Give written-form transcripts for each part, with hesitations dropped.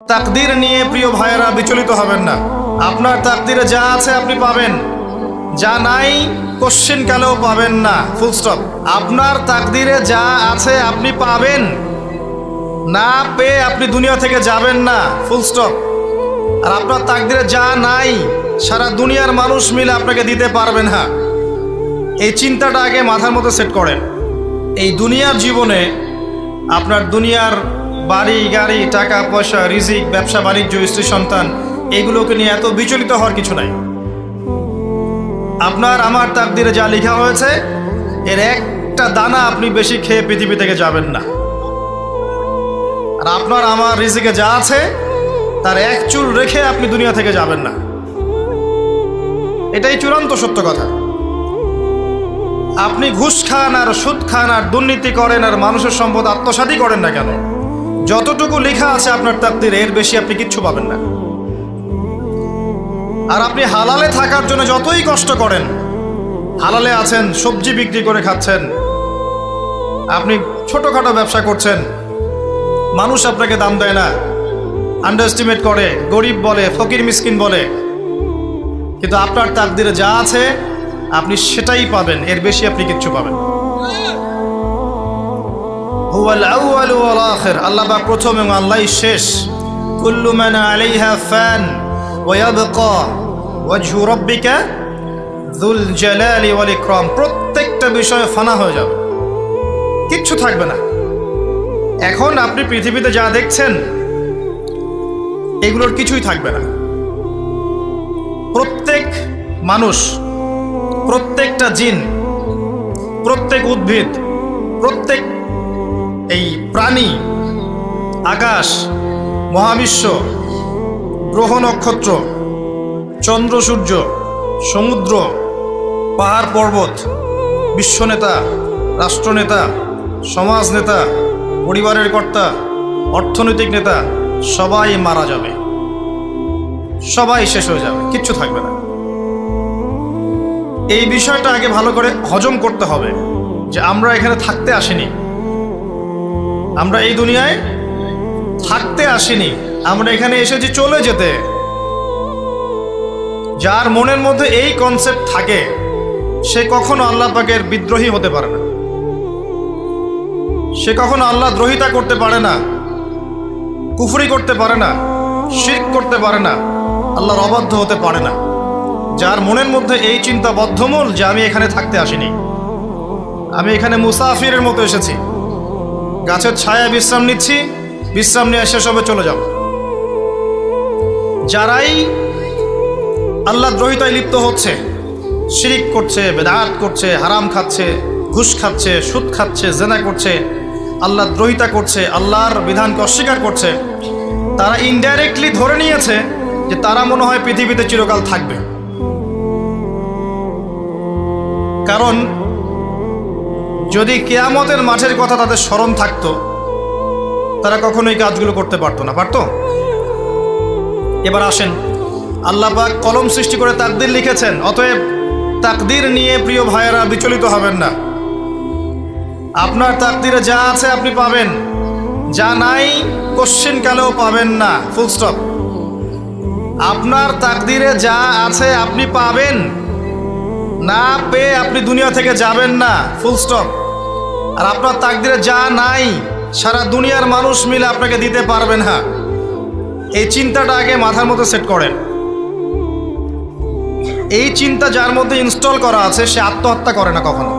তাকদীর নিয়ে প্রিয় ভাইয়েরা বিচলিত হবেন না। আপনার তাকদীরে যা আছে আপনি পাবেন, যা নাই কোশ্চেন কালেও পাবেন না, ফুল স্টপ। আপনার তাকদীরে যা আছে আপনি পাবেন, না পেয়ে আপনি দুনিয়া থেকে যাবেন না, ফুল স্টপ। আর আপনার তাকদীরে যা নাই সারা দুনিয়ার মানুষ মিলে আপনাকে দিতে পারবেন না। এই চিন্তাটা আগে মাথার মধ্যে সেট করেন। এই দুনিয়ার জীবনে আপনার দুনিয়ার বাড়ি গাড়ি, টাকা পয়সা, রিজিক, ব্যবসা বাণিজ্য, স্ত্রী সন্তান, এগুলোকে নিয়ে এত বিচলিত হওয়ার কিছু নাই। আপনার আমার তাকদীরে যা লেখা হয়েছে এর একটা দানা আপনি বেশি খেয়ে পৃথিবী থেকে যাবেন না। আর আপনার আমার রিজিকে যা আছে তার এক চুল রেখে আপনি দুনিয়া থেকে যাবেন না। এটাই চূড়ান্ত সত্য কথা। আপনি ঘুষ খান আর সুদ খান আর দুর্নীতি করেন আর মানুষের সম্পদ আত্মসাৎই করেন না কেন, যতটুকু লেখা আছে আপনার তাকদীরে এর বেশি আপনি কিচ্ছু পাবেন না। আর আপনি হালালে থাকার জন্য যতই কষ্ট করেন, হালালে আছেন, সবজি বিক্রি করে খাচ্ছেন, আপনি ছোটোখাটো ব্যবসা করছেন, মানুষ আপনাকে দাম দেয় না, আন্ডার এস্টিমেট করে, গরিব বলে, ফকির মিসকিন বলে, কিন্তু আপনার তাকদীরে যা আছে আপনি সেটাই পাবেন, এর বেশি আপনি কিচ্ছু পাবেন। হুয়াল আউয়ালু ওয়াল আখির, আল্লাহ পাক প্রথম এবং আল্লাহই শেষ। কুল্লু মান আলাইহা ফান ওয়া ইয়াবকা ওয়াজহু রাব্বিকা যুল জালালি ওয়াল ইকরাম। প্রত্যেকটা বিষয় ফানা হয়ে যাবে, কিচ্ছু থাকবে না। এখন আপনি পৃথিবীতে যা দেখছেন এগুলোর কিছুই থাকবে না। প্রত্যেক মানুষ, প্রত্যেকটা জিন, প্রত্যেক উদ্ভিদ, প্রত্যেক এই প্রাণী, আকাশ, মহাবিশ্ব, গ্রহ নক্ষত্র, চন্দ্র সূর্য, সমুদ্র, পাহাড় পর্বত, বিশ্বনেতা, রাষ্ট্রনেতা, সমাজ নেতা, পরিবারের কর্তা, অর্থনৈতিক নেতা, সবাই মারা যাবে, সবাই শেষ হয়ে যাবে, কিচ্ছু থাকবে না। এই বিষয়টা আগে ভালো করে হজম করতে হবে যে আমরা এখানে থাকতে আসিনি, আমরা এই দুনিয়ায় থাকতে আসিনি, আমরা এখানে এসেছি চলে যেতে। যার মনের মধ্যে এই কনসেপ্ট থাকে সে কখনো আল্লাহ পাকের বিদ্রোহী হতে পারে না, সে কখনো আল্লাহ দ্রোহিতা করতে পারে না, কুফরি করতে পারে না, শিরক করতে পারে না, আল্লাহর অবাধ্য হতে পারে না। যার মনের মধ্যে এই চিন্তা বদ্ধমূল যে আমি এখানে থাকতে আসিনি, আমি এখানে মুসাফিরের মতো এসেছি, গাছের ছায়ায় বিশ্রাম নিচ্ছি, বিশ্রাম নিয়ে শেষ হবে চলে যাব। যারাই আল্লাহ দ্রোহিতায় লিপ্ত হচ্ছে, শিরিক করছে, বেদাত করছে, হারাম খাচ্ছে, ঘুষ খাচ্ছে, সুদ খাচ্ছে, জেনা করছে, আল্লাহ দ্রোহিতা করছে, আল্লাহর বিধানকে অস্বীকার করছে, তারা ইনডাইরেক্টলি ধরে নিয়েছে যে তারা মনে হয় পৃথিবীতে চিরকাল থাকবে। কারণ যদি কিয়ামতের মাঠের কথা তাদের স্মরণ থাকতো তারা কখনোই কাজগুলো করতে পারতো না, পারতো? এবার আসেন, আল্লাহ পাক কলম সৃষ্টি করে তাকদীর লিখেছেন, অতএব তাকদীর নিয়ে প্রিয় ভাইয়েরা বিচলিত হবেন না। আপনার তাকদীরে যা আছে আপনি পাবেন, যা নাই কোশ্চেন কালেও পাবেন না, ফুল স্টপ। আপনার তাকদীরে যা আছে আপনি পাবেন, না পেয়ে আপনি দুনিয়া থেকে যাবেন না, ফুল স্টপ। আর আপনার তাকদীরে যা নাই সারা দুনিয়ার মানুষ মিলে আপনাকে দিতে পারবেন না। এই চিন্তাটা আগে মাথার মধ্যে সেট করেন। এই চিন্তা যার মধ্যে ইনস্টল করা আছে সে আত্মহত্যা করে না কখনো,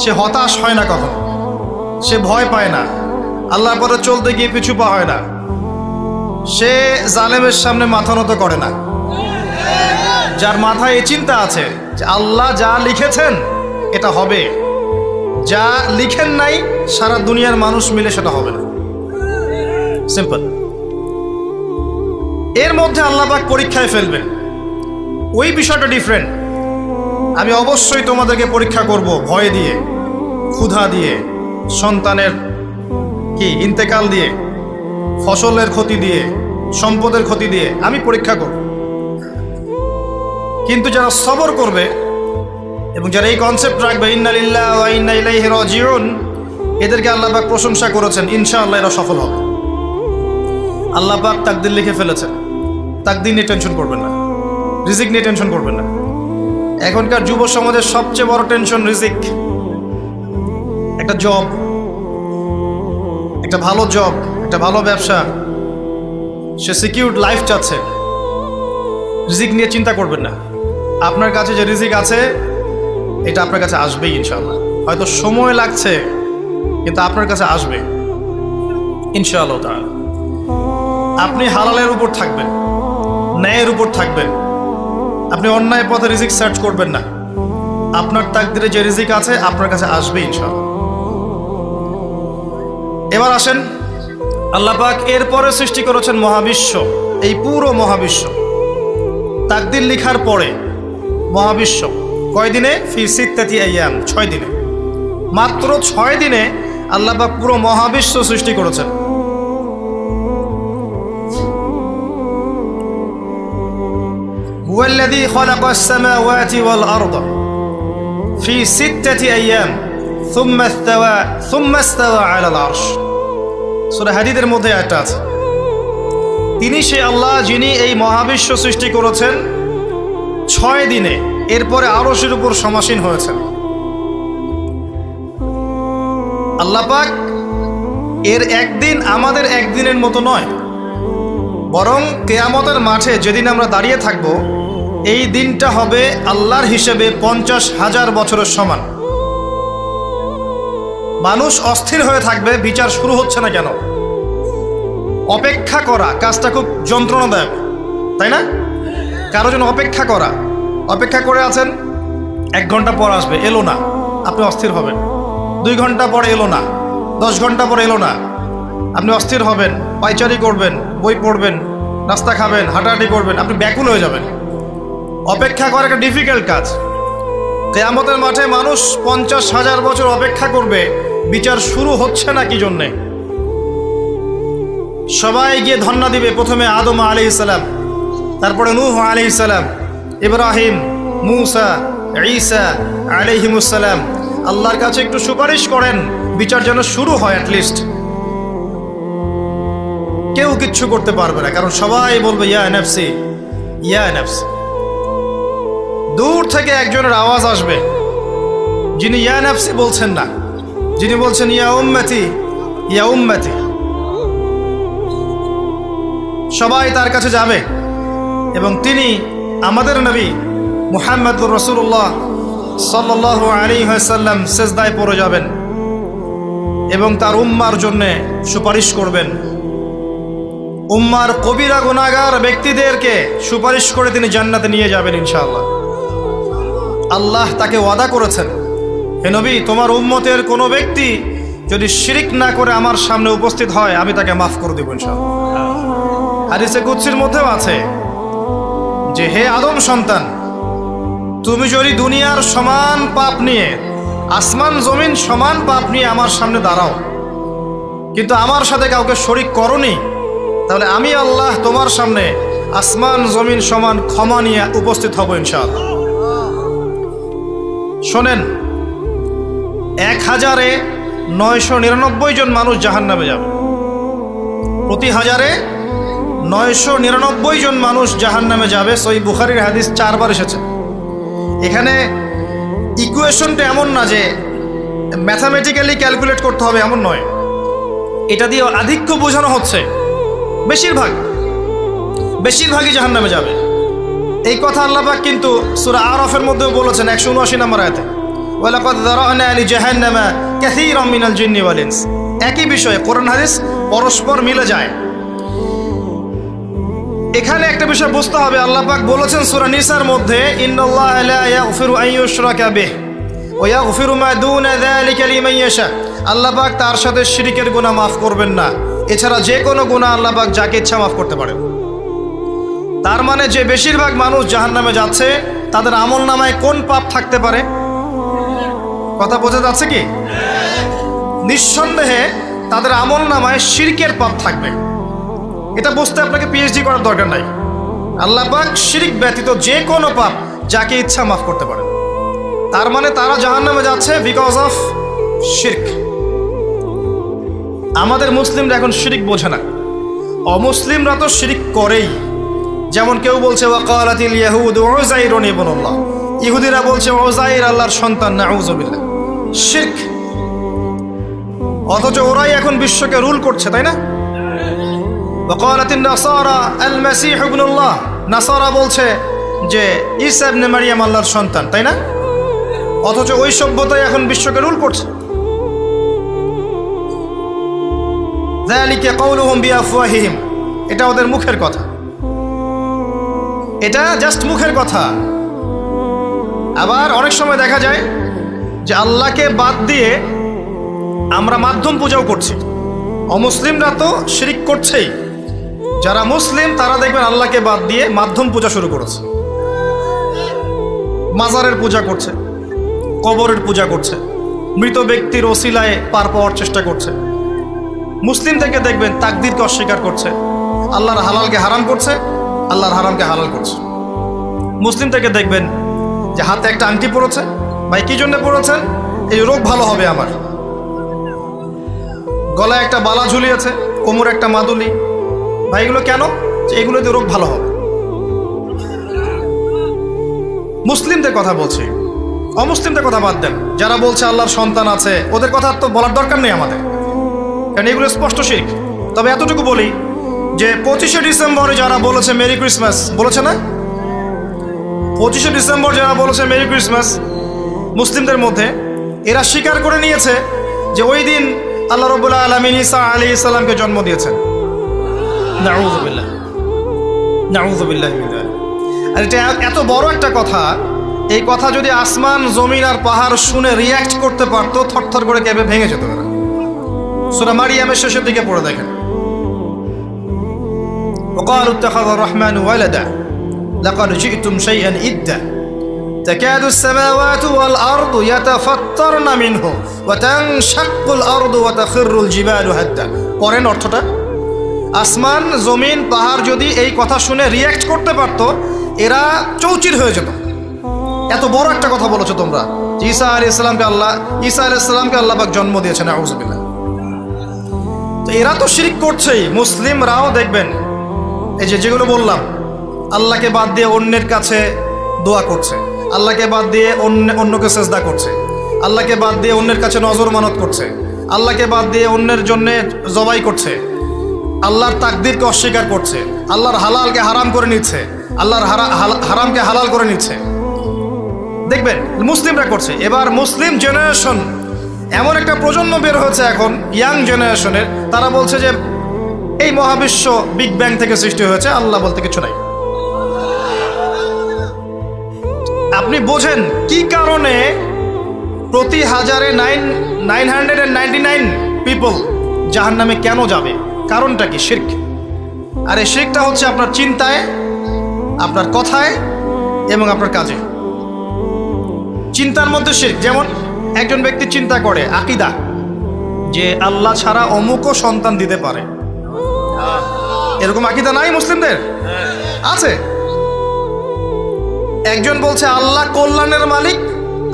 সে হতাশ হয় না কখনো, সে ভয় পায় না, আল্লাহর পথে চলতে গিয়ে পিছু পা হয় না, সে জালেমের সামনে মাথা নত করে না। যার মাথায় এই চিন্তা আছে যে আল্লাহ যা লিখেছেন এটা হবে, যা লিখেন নাই সারা দুনিয়ার মানুষ মিলে সেটা হবে না, সিম্পল। এর মধ্যে আল্লাহ পাক পরীক্ষায় ফেলবেন, ওই বিষয়টা ডিফারেন্ট। আমি অবশ্যই তোমাদেরকে পরীক্ষা করব, ভয় দিয়ে, ক্ষুধা দিয়ে, সন্তানের ইন্তেকাল দিয়ে, ফসলের ক্ষতি দিয়ে, সম্পদের ক্ষতি দিয়ে আমি পরীক্ষা করব। কিন্তু যারা সবর করবে এবং যারা এই কনসেপ্ট রাখবে ইন্না লিল্লাহি ওয়া ইন্না ইলাইহি রাজিউন, এদেরকে আল্লাহ পাক প্রশংসা করেছেন, ইনশাআল্লাহ এরা সফল হবে। আল্লাহ পাক তাকদির লিখে ফেলেছেন, তাকদির নিয়ে টেনশন করবেন না, রিজিক নিয়ে টেনশন করবেন না। এখনকার যুব সমাজের সবচেয়ে বড় টেনশন রিজিক। একটা জব, একটা ভালো জব, একটা ভালো ব্যবসা, সে সিকিউরড লাইফ চাচ্ছে। রিজিক নিয়ে চিন্তা করবেন না। আপনার কাছে যে রিজিক আছে এটা আপনার কাছে আসবেই ইনশাআল্লাহ। হয়তো সময় লাগছে কিন্তু আপনার কাছে আসবে ইনশাআল্লাহ তাআলা। আপনি হালালের উপর থাকবেন, ন্যায়ের উপর থাকবেন। আপনি অন্যায় পথে রিজিক সার্চ করবেন না। আপনার তাকদিরে যে রিজিক আছে আপনার কাছে আসবে ইনশাআল্লাহ। এবার আসেন, আল্লাহ পাক এরপরে সৃষ্টি করেছেন মহাবিশ্ব। এই পুরো মহাবিশ্ব তাকদির লিখার পরে মহাবিশ্ব কয়দিনে? ফি সিত্তাতি আইয়াম, 6 দিনে। মাত্র 6 দিনে আল্লাহ পাক পুরো মহাবিশ্ব সৃষ্টি করেছেন। হুয়াল্লাযী খালাকাস সামাওয়াতি ওয়াল আরদা ফি সিত্তাতি আইয়াম সুম্মা ইস্তাওয়া আলাল আরশ। সূরা হাদীদের মধ্যে একটা আছে, তিনি সে আল্লাহ যিনি এই মহাবিশ্ব সৃষ্টি করেছেন 6 দিনে, এরপরে আরশের উপর সমাসীন হয়েছেন। আল্লাহ পাক এর একদিন আমাদের একদিনের মতো নয়, বরং কিয়ামতের মাঠে যেদিন আমরা দাঁড়িয়ে থাকব এই দিনটা হবে আল্লাহর হিসেবে 50,000 বছরের সমান। মানুষ অস্থির হয়ে থাকবে, বিচার শুরু হচ্ছে না কেন। অপেক্ষা করা কাজটা খুব যন্ত্রণাদায়ক, তাই না? কারো জন্য অপেক্ষা করা, অপেক্ষা করে আছেন, 1 ঘন্টা পর আসবে, এলো না, আপনি অস্থির হবেন। 2 ঘন্টা পরে এলো না, 10 ঘন্টা পরে এলো না, আপনি অস্থির হবেন, পায়চারি করবেন, বই পড়বেন, নাস্তা খাবেন, হাঁটাহাঁটি করবেন, আপনি ব্যাকুল হয়ে যাবেন। অপেক্ষা করা একটা ডিফিকাল্ট কাজ। কিয়ামতের মাঠে মানুষ 50,000 বছর অপেক্ষা করবে, বিচার শুরু হচ্ছে না কি জন্যে। সবাই গিয়ে ধন্না দিবে, প্রথমে আদম আলাইহিস সালাম, তারপরে নূহ আলাইহিস সালাম, ইব্রাহিম, মূসা, ঈসা আলাইহিমুস সালাম। আল্লাহর কাছে একটু সুপারিশ করেন, বিচার যেন শুরু হয় অ্যাটলিস্ট। কেউ কিচ্ছু করতে পারবে না, কারণ সবাই বলবে ইয়া নাফসি, ইয়া নাফসি। দূর থেকে একজনের আওয়াজ আসবে, যিনি ইয়া নাফসি বলছেন না, যিনি বলছেন ইয়া উম্মতি, ইয়া উম্মতি। সবাই তার কাছে যাবে এবং তিনি আমাদের নবী মুহাম্মদুর রাসূলুল্লাহ সাল্লাল্লাহু আলাইহি ওয়াসাল্লাম সিজদায় পড়ে যাবেন এবং তার উম্মার জন্য সুপারিশ করবেন। উম্মার কবিরা গুনাহগার ব্যক্তিদেরকে সুপারিশ করে তিনি জান্নাতে নিয়ে যাবেন ইনশাআল্লাহ। আল্লাহ তাকে ওয়াদা করেছেন, হে নবী, তোমার উম্মতের কোনো ব্যক্তি যদি শিরিক না করে আমার সামনে উপস্থিত হয় আমি তাকে মাফ করে দেব ইনশাআল্লাহ। হাদিসে কুদসির মধ্যেও আছে যে হে আদম সন্তান, তুমি যদি দুনিয়ার সমান পাপ নিয়ে, আসমান জমিন সমান পাপ নিয়ে আমার সামনে দাঁড়াও, কিন্তু আমার সাথে কাউকে শরিক করনি, তাহলে আমি আল্লাহ তোমার সামনে আসমান জমিন সমান ক্ষমা নিয়ে উপস্থিত হব ইনশাআল্লাহ। শোনেন, 1000-999 জন মানুষ জাহান্নামে যাবে। প্রতি 1000-999 জন মানুষ জাহান্নামে যাবে। সহিহ বুখারীর হাদিস 4 বার এসেছে। এখানে ইকুয়েশনটা এমন না যে ম্যাথামেটিক্যালি ক্যালকুলেট করতে হবে, এমন নয়। এটা দিয়ে আধিক্য বোঝানো হচ্ছে, বেশিরভাগই জাহান্নামে যাবে। এই কথা আল্লাহ পাক কিন্তু সূরা আরাফের মধ্যেও বলেছেন 179 নম্বর আয়াতে, ওয়ালাকাদ যারানা লিজাহান্নামা কাসীরাম মিনাল জিন্নি ওয়াল ইনস। একই বিষয়ে কোরআন হাদিস পরস্পর মিলে যায়। এখানে একটা বিষয় বুঝতে হবে, আল্লাহ পাক বলেছেন সূরা নিসার মধ্যে, ইন্নাল্লাহা লা ইয়াগফিরু আন ইউশরাকা বিহি ওয়া ইয়াগফিরু মা দুনা যালিকা লিমান ইয়াশা। আল্লাহ পাক তার সাথে শিরকের গুনাহ মাফ করবেন না, এছাড়া যে কোনো গুনাহ আল্লাহ পাক যাকে ইচ্ছা মাফ করতে পারেন। তার মানে যে বেশিরভাগ মানুষ জাহান্নামে যাচ্ছে তাদের আমলনামায় কোন পাপ থাকতে পারে? কথা বোঝা যাচ্ছে কি? নিঃসন্দেহে তাদের আমলনামায় শিরকের পাপ থাকবে। এটা বুঝতে আপনাকে পিএইচডি করার দরকার নাই। আল্লাহ পাক শিরক ব্যতীত যে কোনো পাপ যাকে ইচ্ছা মাফ করতে পারেন। তার মানে তারা জাহান্নামে যাচ্ছে বিকজ অফ শিরক। আমাদের মুসলিমরা এখন শিরক বোঝে না। অমুসলিমরা তো শিরক করেই। যেমন কেউ বলছে ওয়াকালাতিল ইয়াহুদু উযাইরুন ইবনুল্লাহ, ইহুদিরা বলছে উযাইর আল্লাহর সন্তান, নাউযুবিল্লাহ, শিরক। অথচ ওরাই এখন বিশ্বকে রুল করছে, তাই না? ওয়াকালাতিন নাসারা আল মাসীহ ইবনুল্লাহ, নাসারা বলছে যে ঈসা ইবনে মারইয়াম আল্লাহর সন্তান, তাই না? অথচ ওই সভ্যতাই এখন বিশ্বকে রুল করছে। যালিকা কাউলুহুম বিআফওয়াহিহিম, এটা ওদের মুখের কথা, এটা জাস্ট মুখের কথা। আবার অনেক সময় দেখা যায় যে আল্লাহকে বাদ দিয়ে আমরা মাধ্যম পূজাও করছি। অমুসলিমরা তো শিরক করছেই, যারা মুসলিম তারা দেখবেন আল্লাহকে বাদ দিয়ে মাধ্যম পূজা শুরু করেছে। মাজারের পূজা করছে, কবরের পূজা করছে, মৃত ব্যক্তির ওসিলায় পার পাওয়ার চেষ্টা করছে। মুসলিম থেকে দেখবেন তাকদীরকে অস্বীকার করছে, আল্লাহর হালালকে হারাম করছে, আল্লাহর হারামকে হালাল করছে। মুসলিম থেকে দেখবেন যে হাতে একটা আংটি পড়েছে, ভাই কি জন্য পড়েছেন? এই রোগ ভালো হবে আমার। গলায় একটা বালা ঝুলিয়েছে, কোমরে একটা মাদুলি, ভাই এগুলো কেন? যে এগুলোতে রোগ ভালো হবে। মুসলিমদের কথা বলছি, অমুসলিমদের কথা বাদ দেন। যারা বলছে আল্লাহর সন্তান আছে, ওদের কথা তো বলার দরকার নেই আমাদের, কারণ এগুলো স্পষ্ট শিরক। তবে এতটুকু বলি যে 25শে ডিসেম্বরে যারা বলেছে মেরি ক্রিসমাস, বলেছে না? 25শে ডিসেম্বর যারা বলেছে মেরি ক্রিসমাস, মুসলিমদের মধ্যে এরা স্বীকার করে নিয়েছে যে ওই দিন আল্লাহ রাব্বুল আলামিন ঈসা আলাইহিস সালামকে জন্ম দিয়েছেন। নাউযুবিল্লাহ, নাউযুবিল্লাহি মিন যালিক। আর এটা এত বড় একটা কথা, এই কথা যদি আসমান জমিন আর পাহাড় শুনে রিয়্যাক্ট করতে পারতো, থরথর করে কেঁপে ভেঙে যেত। এরা সূরা মারিয়ামের শেষের দিকে পড়ে দেখেন, وقالوا اتخذ الرحمن ولدا لقد جئتم شيئا إدا تكاد السماوات والأرض يتفطرن منه وتنشق الأرض وتخر الجبال هدا। পরেন অর্থটা, আসমান জমিন পাহাড় যদি এই কথা শুনে রিয়্যাক্ট করতে পারতো, এরা চৌচির হয়ে যেত। এত বড় একটা কথা বলেছো তোমরা, ঈসা আলাইহিস সালামকে আল্লাহ পাক জন্ম দিয়েছেন, নাউযুবিল্লাহ। তো এরা তো শিরক করছেই। মুসলিমরাও দেখবেন এই যেগুলো বললাম, আল্লাহকে বাদ দিয়ে অন্যের কাছে দোয়া করছে, আল্লাহকে বাদ দিয়ে অন্যকে সেজদা করছে, আল্লাহকে বাদ দিয়ে অন্যের কাছে নজর মানত করছে, আল্লাহকে বাদ দিয়ে অন্যের জন্যে জবাই করছে, আল্লাহর তাকদীরকে অস্বীকার করছে, আল্লাহর হালালকে হারাম করে নিচ্ছে, আল্লাহর হারামকে হালাল করে নিচ্ছে। দেখবেন মুসলিমরা করছে। এবার মুসলিম জেনারেশন, এমন একটা প্রজন্ম বের হয়েছে এখন, ইয়াং জেনারেশনের, তারা বলছে যে এই মহাবিশ্ব বিগ ব্যাং থেকে সৃষ্টি হয়েছে, আল্লাহ বলতে কিছু নাই। আপনি বোঝেন কি কারণে প্রতি হাজারে 999 পিপল জাহান্নামে কেন যাবে? কারণটা কি? শিরক। আর এই শিরকটা হচ্ছে আপনার চিন্তায়, আপনার কথায় এবং আপনার কাজে। চিন্তার মধ্যে শিরক। যেমন একজন ব্যক্তি চিন্তা করে আকীদা, যে আল্লাহ ছাড়া অমুকও সন্তান দিতে পারে। এরকম আকীদা নাই মুসলিমদের? আছে। একজন বলছে আল্লাহ কল্যাণের মালিক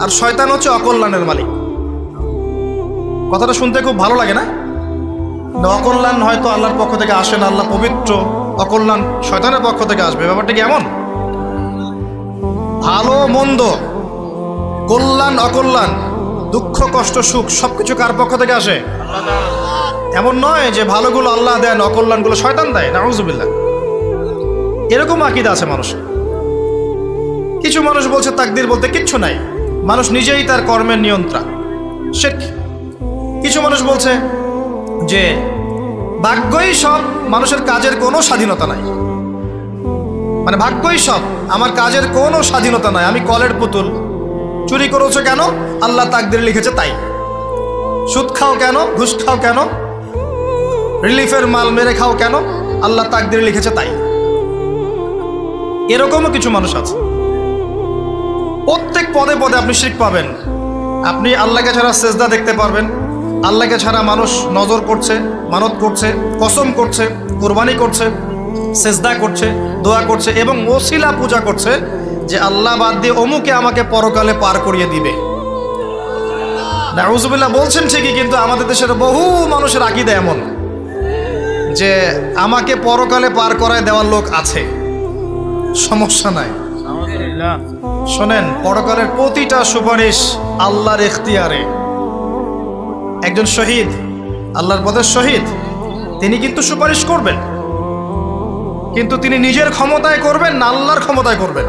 আর শয়তান হচ্ছে অকল্যাণের মালিক। কথাটা শুনতে খুব ভালো লাগে না? অকল্যাণ হয়তো আল্লাহর পক্ষ থেকে আসে না, আল্লাহ পবিত্র, অকল্যাণ শয়তানের পক্ষ থেকে আসবে। ব্যাপারটা কি এমন? ভালো মন্দ, কল্যাণ অকল্যাণ, দুঃখ কষ্ট সুখ সবকিছু কার পক্ষ থেকে আসে? এমন নয় যে ভালোগুলো আল্লাহ দেন, অকল্যাণগুলো শয়তান দেয়, নাউযুবিল্লাহ। এরকম আকীদা আছে মানুষের। কিছু মানুষ বলছে তাকদীর বলতে কিচ্ছু নাই, মানুষ নিজেই তার কর্মের নিয়ন্ত্রণ, শিরক। কিছু মানুষ বলছে যে ভাগ্যই সব, মানুষের কাজের কোনো স্বাধীনতা নাই। মানে ভাগ্যই সব, আমার কাজের কোনো স্বাধীনতা নাই, আমি কলের পুতুল। চুরি করেছো কেন? আল্লাহ তাকদীর লিখেছে তাই। সুদ খাও কেন? ঘুষ খাও কেন? রিলিফের মাল মেরে খাও কেন? আল্লাহ তাকদীর লিখেছে তাই। এরকমও কিছু মানুষ আছে। প্রত্যেক পদে পদে আপনি শিরক পাবেন। আপনি আল্লাহকে ছাড়া সেজদা দেখতে পারবেন, আল্লাহকে ছাড়া মানুষ নজর করছে, মানত করছে, কসম করছে, কুরবানি করছে, সেজদা করছে, দোয়া করছে এবং ওসিলা পূজা করছে যে আল্লাহ বাদ দিয়ে অমুকে আমাকে পরকালে পার করিয়ে দিবে। নাউযুবিল্লাহ বলছেন ঠিকই, কিন্তু আমাদের দেশের বহু মানুষের আকীদা এমন যে আমাকে পরকালে পার করায় দেওয়ার লোক আছে, সমস্যা নাই। শোনেন, পরকালের প্রতিটা সুপারিশ আল্লাহর এখতিয়ারে। একজন শহীদ, আল্লাহর পথের শহীদ, তিনি কিন্তু সুপারিশ করবেন, কিন্তু তিনি নিজের ক্ষমতায় করবেন না আল্লাহর ক্ষমতায় করবেন?